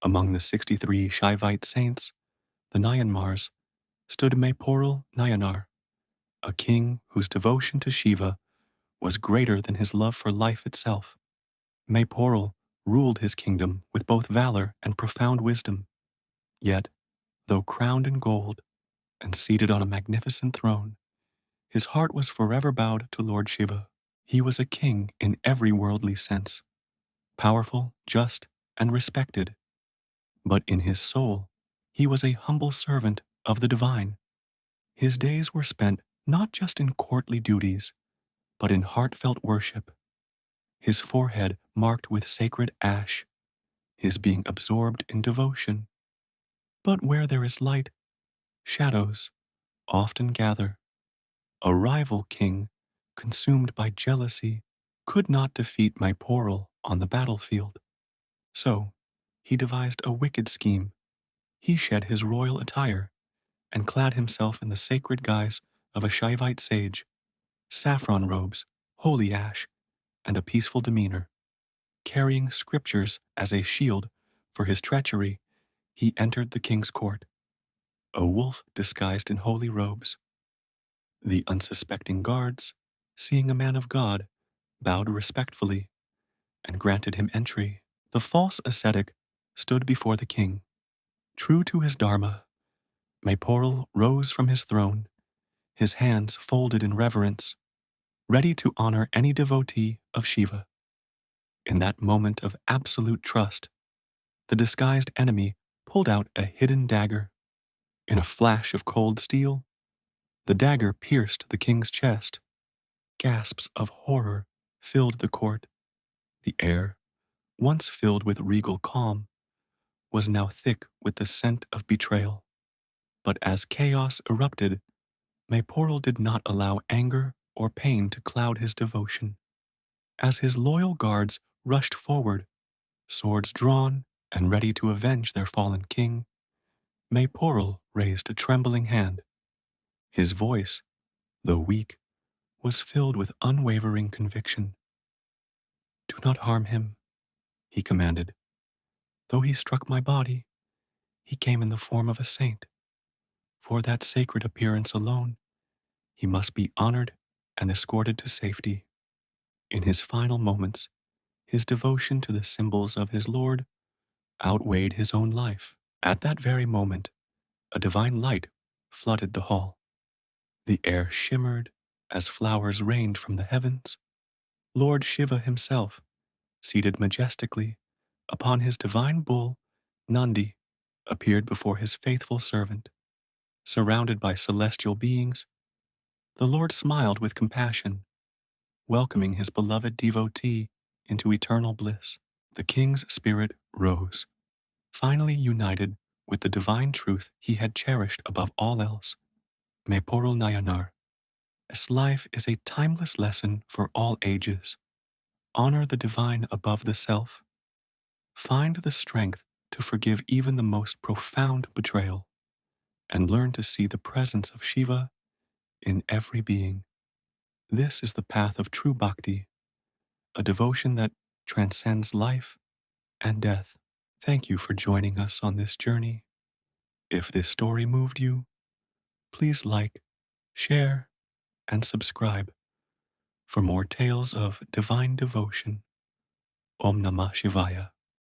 Among the 63 Shaivite saints, the Nayanars, stood Meiporul Nayanar, a king whose devotion to Shiva was greater than his love for life itself. Meiporul ruled his kingdom with both valor and profound wisdom. Yet, though crowned in gold and seated on a magnificent throne, his heart was forever bowed to Lord Shiva. He was a king in every worldly sense, powerful, just, and respected. But in his soul, he was a humble servant of the divine. His days were spent not just in courtly duties, but in heartfelt worship. His forehead marked with sacred ash, his being absorbed in devotion. But where there is light, shadows often gather. A rival king, consumed by jealousy, could not defeat Meiporul on the battlefield. So, he devised a wicked scheme. He shed his royal attire and clad himself in the sacred guise of a Shaivite sage, saffron robes, holy ash, and a peaceful demeanor. Carrying scriptures as a shield for his treachery, he entered the king's court, a wolf disguised in holy robes. The unsuspecting guards, seeing a man of God, bowed respectfully and granted him entry. The false ascetic stood before the king. True to his dharma, Meiporul rose from his throne, his hands folded in reverence, ready to honor any devotee of Shiva. In that moment of absolute trust, the disguised enemy pulled out a hidden dagger. In a flash of cold steel, the dagger pierced the king's chest. Gasps of horror filled the court. The air, once filled with regal calm, was now thick with the scent of betrayal. But as chaos erupted, Meiporul did not allow anger or pain to cloud his devotion. As his loyal guards rushed forward, swords drawn and ready to avenge their fallen king, Meiporul raised a trembling hand. His voice, though weak, was filled with unwavering conviction. "Do not harm him," he commanded. "Though he struck my body, he came in the form of a saint. For that sacred appearance alone, he must be honored and escorted to safety." In his final moments, his devotion to the symbols of his Lord outweighed his own life. At that very moment, a divine light flooded the hall. The air shimmered as flowers rained from the heavens. Lord Shiva himself, seated majestically upon his divine bull, Nandi, appeared before his faithful servant. Surrounded by celestial beings, the Lord smiled with compassion, welcoming his beloved devotee into eternal bliss. The king's spirit rose, finally united with the divine truth he had cherished above all else. Meiporul Nayanar, as life is a timeless lesson for all ages. Honor the divine above the self. Find the strength to forgive even the most profound betrayal, and learn to see the presence of Shiva in every being. This is the path of true bhakti, a devotion that transcends life and death. Thank you for joining us on this journey. If this story moved you, please like, share, and subscribe for more tales of divine devotion. Om Namah Shivaya.